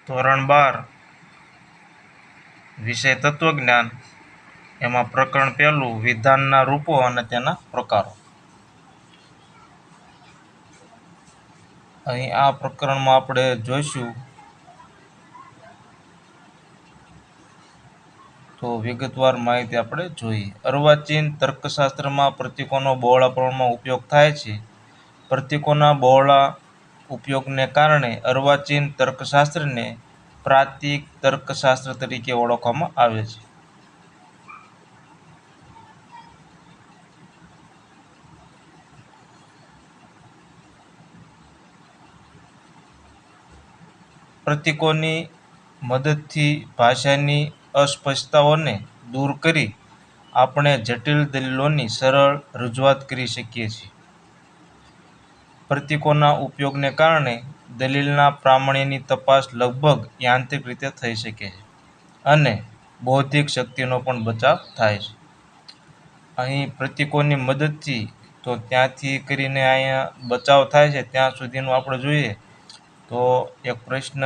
ધોરણ 12 વિષય તત્વજ્ઞાન એમાં પ્રકરણ 1 વિધાનના રૂપો અને તેના પ્રકારો। અહીં આ પ્રકરણમાં આપણે જોઈશું તો વિગતવાર માહિતી આપણે જોઈએ। અર્વાચીન તર્કશાસ્ત્રમાં પ્રતીકોનો બહોળા પ્રમાણમાં ઉપયોગ થાય છે। પ્રતીકોના બહોળા ઉપયોગને કારણે અર્વાચીન તર્કશાસ્ત્રને પ્રાતીક તર્કશાસ્ત્ર તરીકે ઓળખવામાં આવે છે। પ્રતીકોની મદદથી ભાષાની અસ્પષ્ટતાઓને દૂર કરી આપણે જટિલ દલીલોની સરળ રજૂઆત કરી શકીએ છીએ। પ્રતીકોના ઉપયોગને કારણે દલીલના પ્રામાણ્યની તપાસ લગભગ યાંત્રિક રીતે થઈ શકે છે અને બૌદ્ધિક શક્તિનો પણ બચાવ થાય છે। અહીં પ્રતીકોની મદદથી તો ત્યાંથી કરીને અહીંયા બચાવ થાય છે ત્યાં સુધીનું આપણે જોઈએ તો એક પ્રશ્ન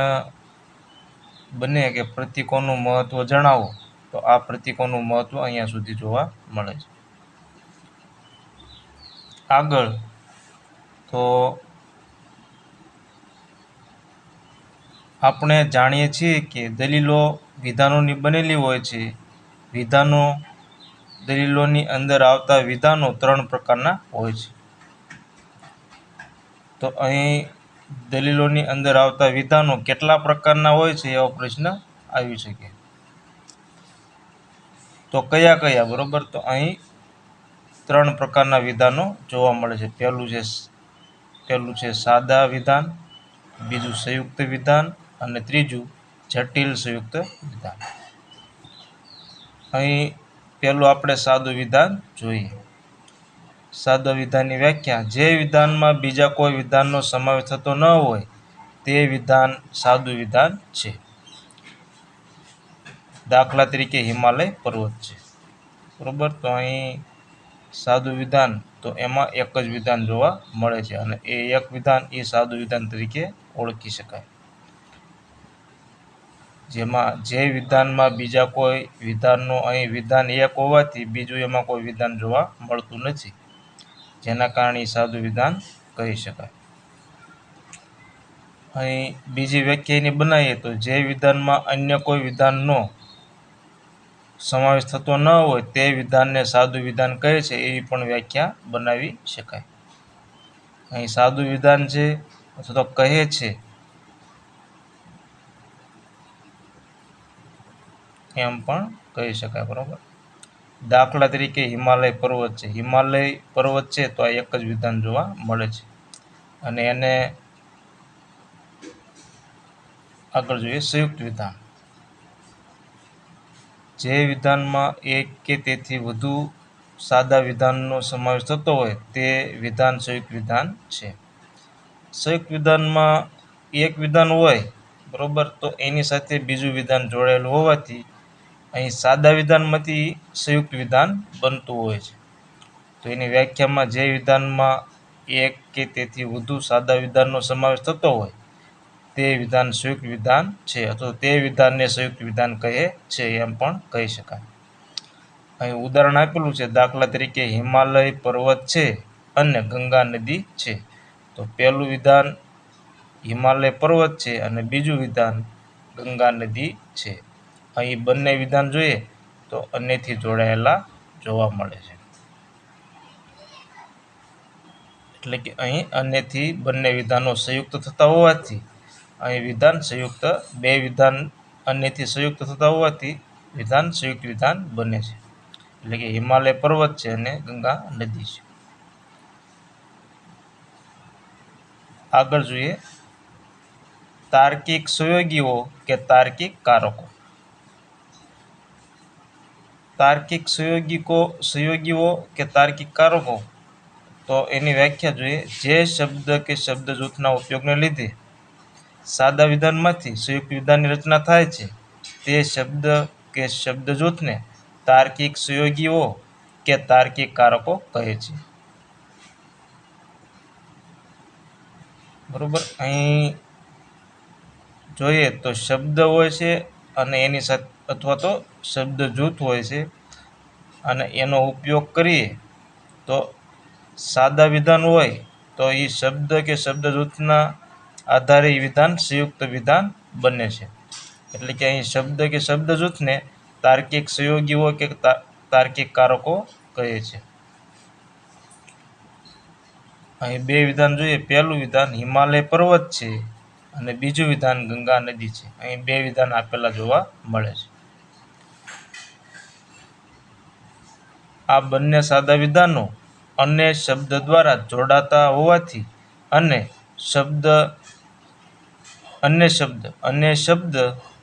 બને કે પ્રતીકોનું મહત્વ જણાવો, તો આ પ્રતીકોનું મહત્વ અહીંયા સુધી જોવા મળે છે। આગળ તો આપણે જાણીએ છીએ કે દલીલો વિધાનોની બનેલી હોય છે। વિધાનો દલીલોની અંદર આવતા વિધાનો 3 પ્રકારના હોય છે। તો અહીં દલીલોની અંદર આવતા વિધાનો કેટલા પ્રકારના હોય છે એવો પ્રશ્ન આવી શકે। તો કયા કયા, બરોબર? તો અહીં 3 પ્રકારના વિધાનો જોવા મળે છે। પહેલું છે સાદા વિધાન, બીજું સંયુક્ત વિધાન અને ત્રીજું જટિલ સંયુક્ત વિધાન। અહીં પહેલું આપણે સાદું વિધાન જોઈએ। સાદા વિધાનની વ્યાખ્યા: જે વિધાનમાં બીજા કોઈ વિધાનનો સમાવેશ થતો ન હોય તે વિધાન સાદું વિધાન છે। દાખલા તરીકે હિમાલય પર્વત છે, બરોબર? તો અહીં સાદું વિધાન તો એમાં એક જ વિધાન જોવા મળે છે અને એ એક વિધાન એ સાદું વિધાન તરીકે ઓળખી શકાય। જેમાં જે વિધાનમાં બીજા કોઈ વિધાનનો અહીં વિધાન એક હોવાથી બીજું એમાં કોઈ વિધાન જોવા મળતું નથી, જેના કારણે સાદું વિધાન કહી શકાય। અહીં બીજી વ્યાખ્યા એની બનાવીએ તો જે વિધાનમાં અન્ય કોઈ વિધાનનો સમાવેશ થતો ન હોય તે વિધાનને સાદું વિધાન કહે છે, એવી પણ વ્યાખ્યા બનાવી શકાય। અહીં સાદું વિધાન છે અથવા તો કહે છે એમ પણ કહી શકાય, બરોબર? દાખલા તરીકે હિમાલય પર્વત છે। હિમાલય પર્વત છે તો આ એક જ વિધાન જોવા મળે છે અને એને આગળ જોઈએ સંયુક્ત વિધાન। જે વિધાનમાં એક કે તેથી વધુ સાદા વિધાનનો સમાવેશ થતો હોય તે વિધાન સંયુક્ત વિધાન છે। સંયુક્ત વિધાનમાં એક વિધાન હોય, બરોબર, તો એની સાથે બીજું વિધાન જોડાયેલું હોવાથી અહીં સાદા વિધાનમાંથી સંયુક્ત વિધાન બનતું હોય છે। તો એની વ્યાખ્યામાં જે વિધાનમાં એક કે તેથી વધુ સાદા વિધાનનો સમાવેશ થતો હોય તે વિધાન સંયુક્ત વિધાન છે અથવા તે વિધાનને સંયુક્ત વિધાન કહે છે એમ પણ કહી શકાય। અહીં ઉદાહરણ આપેલું છે, દાખલા તરીકે હિમાલય પર્વત છે અને ગંગા નદી છે। તો પહેલું વિધાન હિમાલય પર્વત છે અને બીજું વિધાન ગંગા નદી છે। અહીં બંને વિધાન જોઈએ તો અન્યથી જોડાયેલા જોવા મળે છે, એટલે કે અહીં અન્યથી બંને વિધાનો સંયુક્ત થતા હોવાથી અહીં વિધાન સંયુક્ત, બે વિધાન અન્યથી સંયુક્ત થતા હોવાથી વિધાન સંયુક્ત વિધાન બને છે, એટલે કે હિમાલય પર્વત છે અને ગંગા નદી છે। આગળ જોઈએ તાર્કિક સંયોગીઓ કે તાર્કિક કારકો। તાર્કિક સંયોગીઓ કે તાર્કિક કારકો, તો એની વ્યાખ્યા જોઈએ। જે શબ્દ કે શબ્દ જૂથના ઉપયોગને લીધે સાદા વિધાનમાંથી સંયુક્ત વિધાનની રચના થાય છે તે શબ્દ કે શબ્દ જૂથને તાર્કિક સંયોગીઓ કે તાર્કિક કારકો કહે છે, બરોબર? અહીં જોઈએ તો શબ્દ હોય છે અને એની સાથે અથવા તો શબ્દ જૂથ હોય છે અને એનો ઉપયોગ કરીએ તો સાદા વિધાન હોય તો એ શબ્દ કે શબ્દ જૂથના આધારે વિધાન સંયુક્ત વિધાન બને છે. એટલે કે અહીં શબ્દ કે શબ્દ જૂથને તાર્કિક સંયોગીઓ કે તાર્કિક કારકો કહે છે. અહીં બે વિધાન જોઈએ. પહેલું વિધાન હિમાલય પર્વત છે અને બીજું વિધાન ગંગા નદી છે. અહીં બે વિધાન આપેલા જોવા મળે છે. આ બંને સાદા વિધાનો અન્ય શબ્દ દ્વારા જોડાતા હોવાથી અન્ય શબ્દ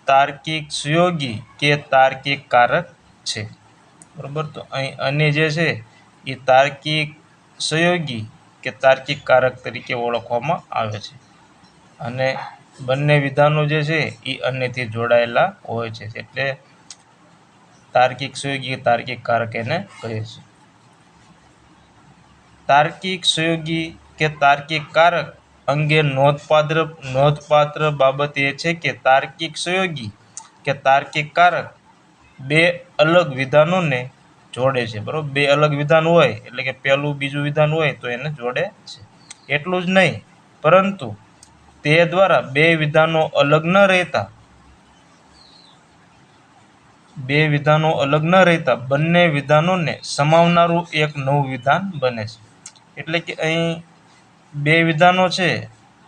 તાર્કિક સુયોગી કે તાર્કિક કારક છે. બરોબર, તો અહીં અન્ય જે છે એ તાર્કિક સહયોગી કે તાર્કિક કારક તરીકે ઓળખવામાં આવે છે અને બંને વિધાનો જે છે એ અન્યથી જોડાયેલા હોય છે, એટલે તાર્કિક સહયોગી તાર્કિક કારક એને કહે છે. તાર્કિક સહયોગી કે તાર્કિક કારક અંગે નોંધપાત્ર બાબત એ છે કે તાર્કિક સહયોગી કે તાર્કિક કારક બે અલગ વિધાનોને જોડે છે. બરોબર, બે અલગ વિધાન હોય એટલે કે પહેલું બીજું વિધાન હોય તો એને જોડે છે. એટલું જ નહીં, પરંતુ તે દ્વારા બે વિધાનો અલગ ન રહેતા બંને વિધાનોને સમાવનારું એક નવું વિધાન બને છે. એટલે કે અહીં બે વિધાનો છે,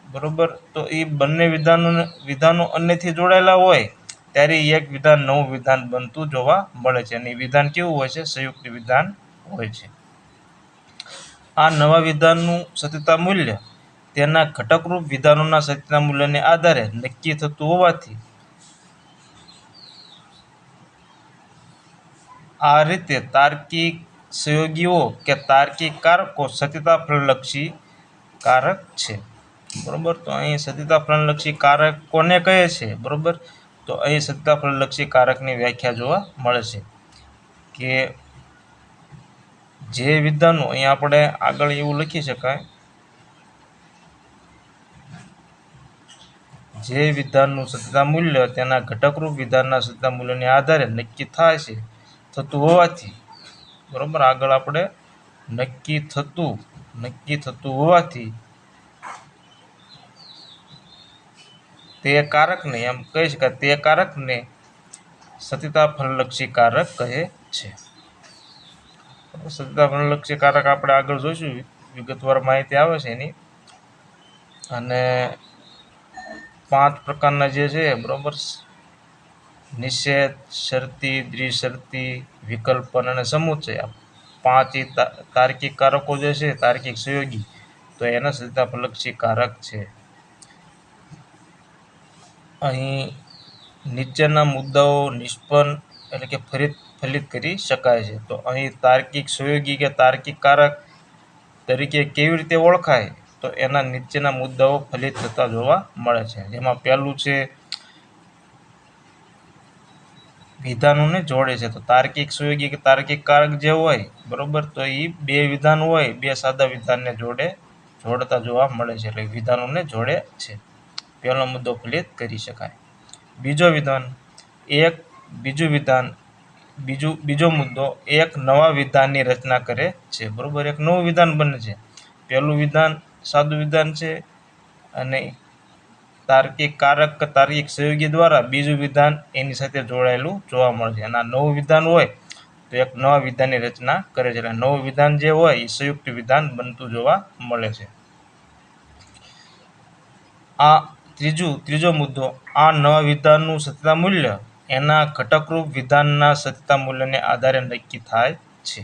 બરોબર, તો એ બંને વિધાનો અન્યથી જોડાયેલા હોય ત્યારે એક વિધાન નવું વિધાન બનતું જોવા મળે છે અને વિધાન કેવું હોય છે? સંયુક્ત વિધાન હોય છે. આ નવા વિધાનનું સત્યતા મૂલ્ય તેના ઘટકરૂપ વિધાનોના સત્યતા મૂલ્યને આધારે નક્કી થતું હોવાથી આ રીતે તાર્કિક સહયોગીઓ કે તાર્કિક કારકો સત્યતા ફલલક્ષી કારક છે. બરોબર, તો અહીં સત્યતા ફલનલક્ષી કારક કોને કહે છે? બરોબર, તો અહીં સત્યતા ફલનલક્ષી કારકની વ્યાખ્યા જોવા મળે છે કે જે વિધાનો, અહીં આપણે આગળ એવું લખી શકાય, જે વિધાનનું સત્યતા મૂલ્ય તેના ઘટકરૂપ વિધાનના સત્યતા મૂલ્યને આધારે નક્કી થતું હોવાથી, બરોબર, આગળ આપણે નક્કી થતું હોવાથી તે કારકને એમ કહી શકાય, તે કારકને સત્યતા ફલનલક્ષી કારક કહે છે. સત્યતા ફલનલક્ષી કારક આપણે આગળ જોઈશું, વિગતવાર માહિતી આવે છે એની. અને 5 પ્રકારના જે છે, બરોબર, નિષેધ, શરતી, દ્વિશરતી, વિકલ્પન અને સમુચ્ચય, 5 તાર્કિક કારકો જે છે, તાર્કિક સહયોગી, તો એના સત્યતા ફલનલક્ષી કારક છે. અહીં નીચેના મુદ્દાઓ નિષ્પન્ન એટલે કે ફલિત કરી શકાય છે. તો અહીં તાર્કિક સહયોગી કે તાર્કિક કારક તરીકે કેવી રીતે ઓળખાય? તો એના નીચેના મુદ્દાઓ ફલિત થતા જોવા મળે છે. જેમાં પહેલું છે વિધાનોને જોડે છે. તો તાર્કિક સહયોગી કે તાર્કિક કારક જે હોય, બરોબર, તો એ બે વિધાન હોય, બે સાદા વિધાનને જોડતા જોવા મળે છે, એટલે વિધાનોને જોડે છે. પહેલો મુદ્દો ફલિત કરી શકાય. બીજો મુદ્દો એક નવા વિધાનની રચના કરે છે. બરોબર, એક નવું વિધાન બને છે. પહેલું વિધાન સાદું વિધાન છે અને તાર્કિક કારક કે તાર્કિક સહયોગી દ્વારા બીજું વિધાન એની સાથે જોડાયેલું જોવા મળે છે. અને આ નવું વિધાન હોય તો એક નવા વિધાનની રચના કરે છે. એટલે નવું વિધાન જે હોય એ સંયુક્ત વિધાન બનતું જોવા મળે છે. આ ત્રીજો મુદ્દો, આ નવા વિધાનનું સત્યતા મૂલ્ય એના ઘટકરૂપ વિધાનના સત્યતા મૂલ્યને આધારે નક્કી થાય છે.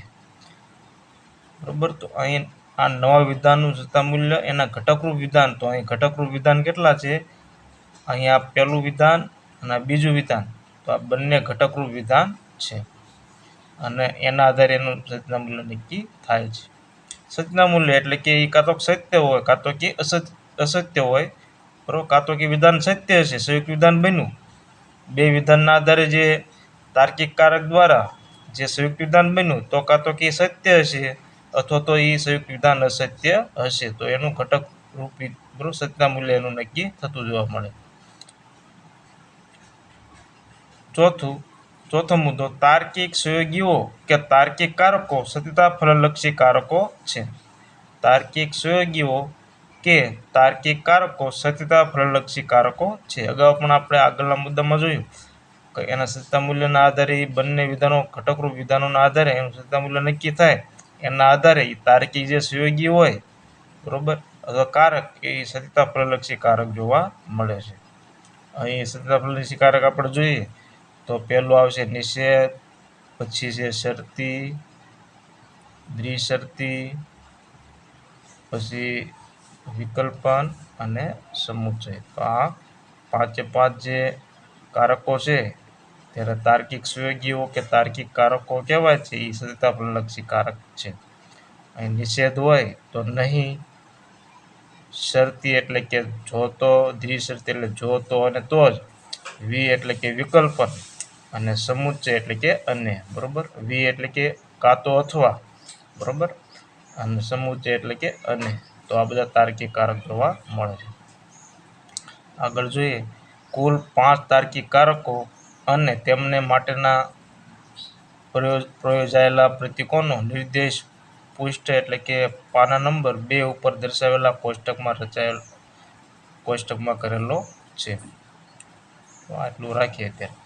બરોબર, તો અહીં આ નવા વિધાનનું સત્યતા મૂલ્ય એના ઘટકરૂપ વિધાન, તો અહીં ઘટકરૂપ વિધાન કેટલા છે? અહીં આ પહેલું વિધાન અને બીજું વિધાન, તો આ બંને ઘટકરૂપ વિધાન છે અને એના આધારે એનું સત્યતા મૂલ્ય નક્કી થાય છે. સત્યતા મૂલ્ય એટલે કે એ કાં તો સત્ય હોય કાં તો કે અસત્ય હોય, બરોબર, કાં તો કે વિધાન સત્ય હશે, સંયુક્ત વિધાન બન્યું. બે વિધાનના આધારે જે તાર્કિક કારક દ્વારા જે સંયુક્ત વિધાન બન્યું તો કાં તો કે સત્ય હશે અથવા તો એ સંયુક્ત વિધાન અસત્ય હશે. તો એનું ઘટક રૂપી, બરોબર, સત્યતા મૂલ્ય એનું નક્કી થતું જોવા મળે. ચોથો મુદ્દો, તાર્કિક સંયોગીઓ કે તાર્કિક કારકો સત્યતા ફલલક્ષી કારકો છે. તાર્કિક સંયોગીઓ કે તાર્કિક કારકો સત્યતા ફલલક્ષી કારકો છે. અગાઉ પણ આપણે આગળના મુદ્દામાં જોયું કે એના સત્યતા મૂલ્યના આધારે બંને વિધાનો ઘટકરૂપ વિધાનોના આધારે એનું સત્યતા મૂલ્ય નક્કી થાય. એના આધારે તાર્કિક જે સંયોગી હોય બરોબર અથવા કારક એ સત્યતા ફલલક્ષી કારક જોવા મળે છે. અહીં સત્યતા ફલલક્ષી કારક આપણે જોઈએ તો પહેલું આવશે નિષેધ, પછી છે શરતી, દ્વિશરતી, પછી વિકલ્પન અને સમુચ્ચય. તો આ પાંચે પાંચ જે કારકો છે ત્યારે તાર્કિક સંયોગીઓ કે તાર્કિક કારકો કહેવાય છે એ સત્યતા ફલલક્ષી કારક છે. અહીં નિષેધ હોય તો નહીં, શરતી એટલે કે જો તો, દ્વિશરતી એટલે જો તો અને તો જ, વિ એટલે કે વિકલ્પન અને સમુચ્ચય એટલે કે અને. બરોબર, વિ એટલે કે કાં તો અથવા બરોબર અને સમુચ્ચય એટલે કે અને. તો આ બધા તાર્કિક કારક જોવા મળે છે. આગળ જોઈએ કુલ 5 તાર્કિક કારકો અને તેમને માટેના પ્રયોજાયેલા પ્રતીકોનો નિર્દેશ પૃષ્ઠ એટલે કે પાના નંબર 2 ઉપર દર્શાવેલા કોષ્ટકમાં કરેલો છે. તો આટલું રાખીએ અત્યારે.